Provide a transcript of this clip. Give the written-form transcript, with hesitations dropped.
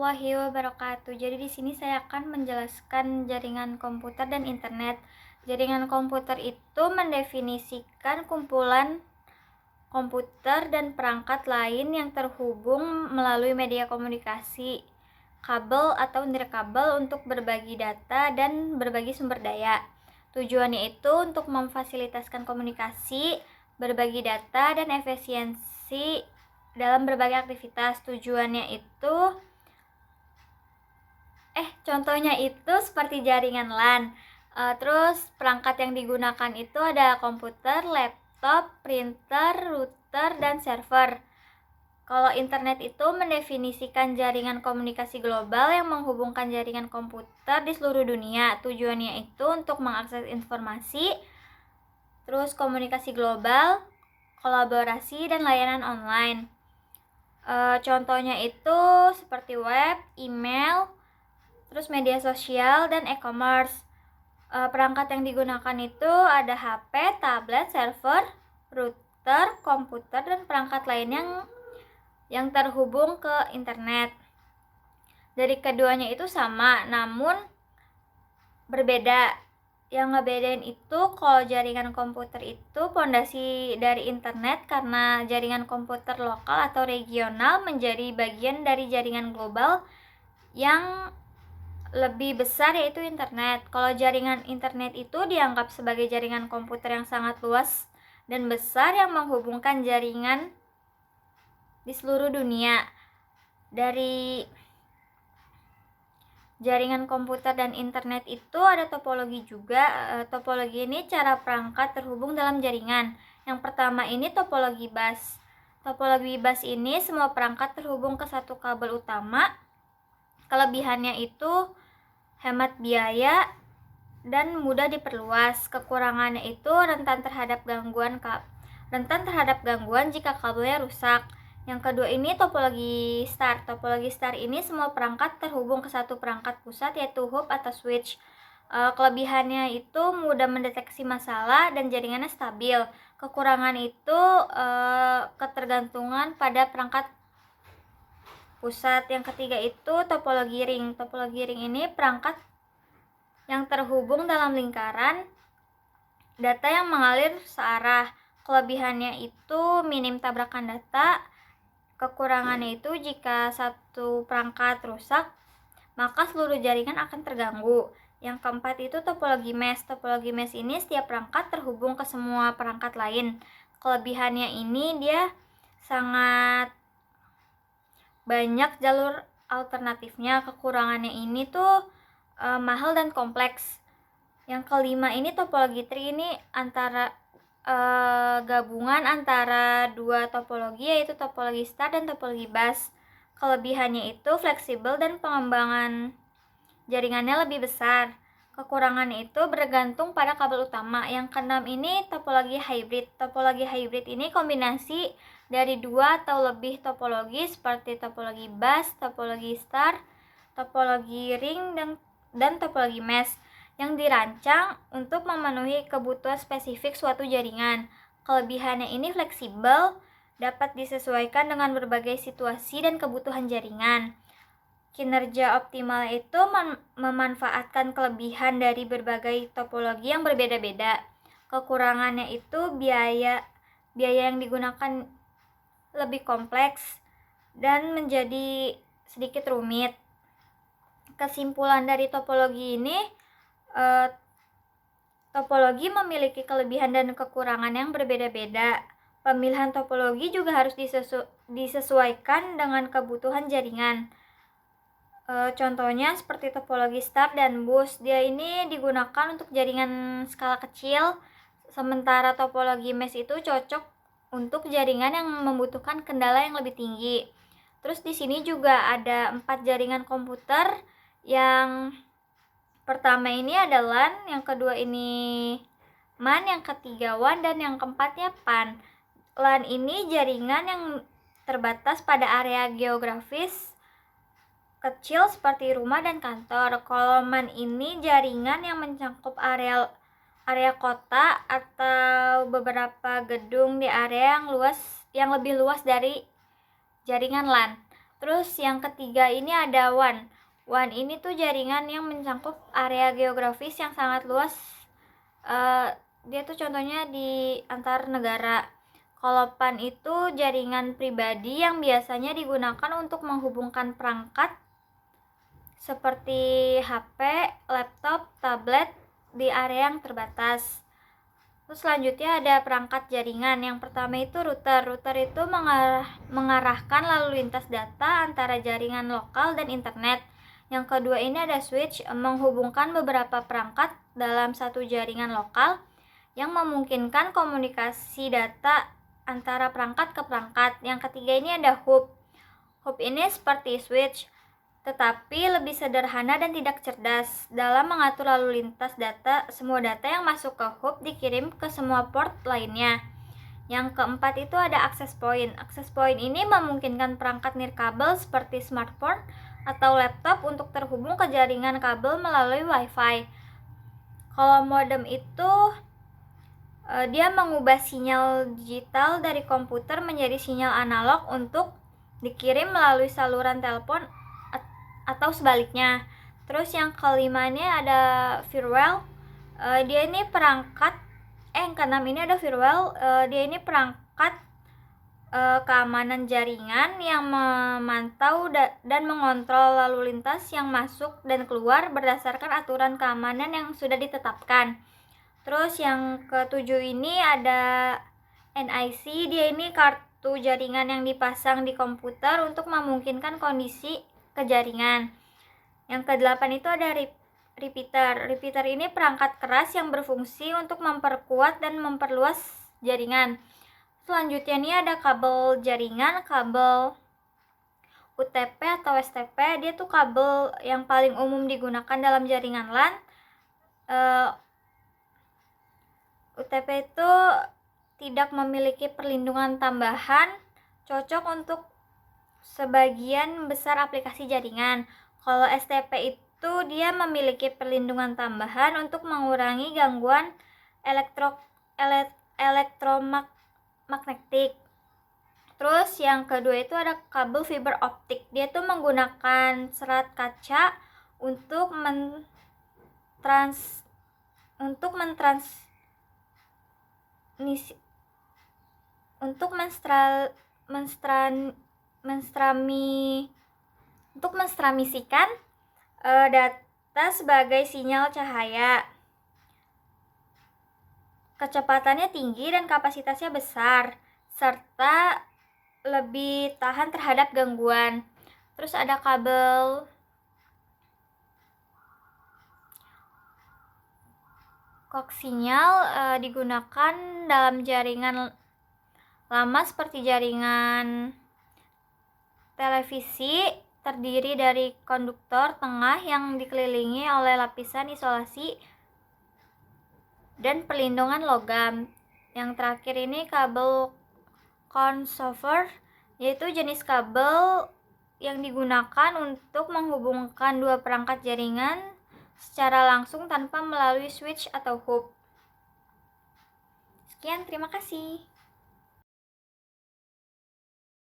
warahmatullahi wabarakatuh. Jadi di sini saya akan menjelaskan jaringan komputer dan internet. Jaringan komputer itu mendefinisikan kumpulan komputer dan perangkat lain yang terhubung melalui media komunikasi, kabel atau nirkabel untuk berbagi data dan berbagi sumber daya. Tujuannya itu untuk memfasilitaskan komunikasi, berbagi data, dan efisiensi dalam berbagai aktivitas. Contohnya itu seperti jaringan LAN. Terus perangkat yang digunakan itu ada komputer, laptop, printer, router, dan server. Kalau internet itu mendefinisikan jaringan komunikasi global yang menghubungkan jaringan komputer di seluruh dunia. Tujuannya itu untuk mengakses informasi, terus komunikasi global, kolaborasi, dan layanan online. Contohnya itu seperti web, email, terus media sosial, dan e-commerce. Perangkat yang digunakan itu ada HP, tablet, server, router, komputer, dan perangkat lain yang terhubung ke internet. Dari keduanya itu sama, namun berbeda. Yang ngebedain itu kalau jaringan komputer itu pondasi dari internet karena jaringan komputer lokal atau regional menjadi bagian dari jaringan global yang lebih besar, yaitu internet. Kalau jaringan internet itu dianggap sebagai jaringan komputer yang sangat luas dan besar yang menghubungkan jaringan di seluruh dunia. Dari jaringan komputer dan internet itu ada topologi juga. Topologi ini cara perangkat terhubung dalam jaringan. Yang pertama ini topologi bus. Topologi bus ini semua perangkat terhubung ke satu kabel utama. Kelebihannya itu hemat biaya dan mudah diperluas. Kekurangannya itu rentan terhadap gangguan jika kabelnya rusak. Yang kedua ini topologi star. Topologi star ini semua perangkat terhubung ke satu perangkat pusat, yaitu hub atau switch. Kelebihannya itu mudah mendeteksi masalah dan jaringannya stabil. Kekurangan itu ketergantungan pada perangkat pusat. Yang ketiga itu topologi ring. Topologi ring ini perangkat yang terhubung dalam lingkaran, data yang mengalir searah. Kelebihannya itu minim tabrakan data. Kekurangannya itu jika satu perangkat rusak, maka seluruh jaringan akan terganggu. Yang keempat itu topologi mesh. Topologi mesh ini setiap perangkat terhubung ke semua perangkat lain. Kelebihannya ini dia sangat banyak jalur alternatifnya. Kekurangannya ini tuh mahal dan kompleks. Yang kelima ini topologi tree. Ini gabungan antara dua topologi, yaitu topologi star dan topologi bus. Kelebihannya itu fleksibel dan pengembangan jaringannya lebih besar. Kekurangannya itu bergantung pada kabel utama. Yang keenam ini topologi hybrid. Topologi hybrid ini kombinasi dari dua atau lebih topologi seperti topologi bus, topologi star, topologi ring, dan topologi mesh yang dirancang untuk memenuhi kebutuhan spesifik suatu jaringan. Kelebihannya ini fleksibel, dapat disesuaikan dengan berbagai situasi dan kebutuhan jaringan. Kinerja optimal itu memanfaatkan kelebihan dari berbagai topologi yang berbeda-beda. Kekurangannya itu biaya yang digunakan lebih kompleks dan menjadi sedikit rumit. Kesimpulan dari topologi ini, topologi memiliki kelebihan dan kekurangan yang berbeda-beda. Pemilihan topologi juga harus disesuaikan dengan kebutuhan jaringan. Contohnya seperti topologi star dan bus. Dia ini digunakan untuk jaringan skala kecil, sementara topologi mesh itu cocok untuk jaringan yang membutuhkan kendala yang lebih tinggi. Terus di sini juga ada 4 jaringan komputer. Yang pertama ini ada LAN, yang kedua ini MAN, yang ketiga WAN, dan yang keempatnya PAN. LAN ini jaringan yang terbatas pada area geografis kecil seperti rumah dan kantor. Kalau MAN ini jaringan yang mencakup area kota atau beberapa gedung di area yang lebih luas dari jaringan LAN. Terus yang ketiga ini ada WAN. WAN ini tuh jaringan yang mencakup area geografis yang sangat luas. Dia tuh contohnya di antar negara. Kalau PAN itu jaringan pribadi yang biasanya digunakan untuk menghubungkan perangkat seperti HP, laptop, tablet di area yang terbatas. Terus selanjutnya ada perangkat jaringan. Yang pertama itu router. Router itu mengarahkan lalu lintas data antara jaringan lokal dan internet. Yang kedua ini ada switch, menghubungkan beberapa perangkat dalam satu jaringan lokal yang memungkinkan komunikasi data antara perangkat ke perangkat. Yang ketiga ini ada hub. Hub ini seperti switch, tetapi lebih sederhana dan tidak cerdas dalam mengatur lalu lintas data. Semua data yang masuk ke hub dikirim ke semua port lainnya. Yang keempat itu ada access point. Access point ini memungkinkan perangkat nirkabel seperti smartphone atau laptop untuk terhubung ke jaringan kabel melalui WiFi. Kalau modem itu dia mengubah sinyal digital dari komputer menjadi sinyal analog untuk dikirim melalui saluran telepon atau sebaliknya. Terus yang kelima ini ada firewall. Dia ini perangkat yang keenam ini ada firewall. Dia ini perangkat keamanan jaringan yang memantau dan mengontrol lalu lintas yang masuk dan keluar berdasarkan aturan keamanan yang sudah ditetapkan. Terus yang ketujuh ini ada NIC. Dia ini kartu jaringan yang dipasang di komputer untuk memungkinkan kondisi ke jaringan. Yang kedelapan itu ada repeater. Repeater ini perangkat keras yang berfungsi untuk memperkuat dan memperluas jaringan. Selanjutnya ini ada kabel jaringan, kabel UTP atau STP. Dia tuh kabel yang paling umum digunakan dalam jaringan LAN. UTP itu tidak memiliki perlindungan tambahan, cocok untuk sebagian besar aplikasi jaringan. Kalau STP itu dia memiliki perlindungan tambahan untuk mengurangi gangguan elektromagnetik. Terus yang kedua itu ada kabel fiber optik. Dia tuh menggunakan serat kaca untuk menstramisikan data sebagai sinyal cahaya. Kecepatannya tinggi dan kapasitasnya besar, serta lebih tahan terhadap gangguan. Terus ada kabel koaksial digunakan dalam jaringan lama seperti jaringan televisi, terdiri dari konduktor tengah yang dikelilingi oleh lapisan isolasi dan perlindungan logam. Yang terakhir ini kabel crossover, yaitu jenis kabel yang digunakan untuk menghubungkan dua perangkat jaringan secara langsung tanpa melalui switch atau hub. Sekian, terima kasih.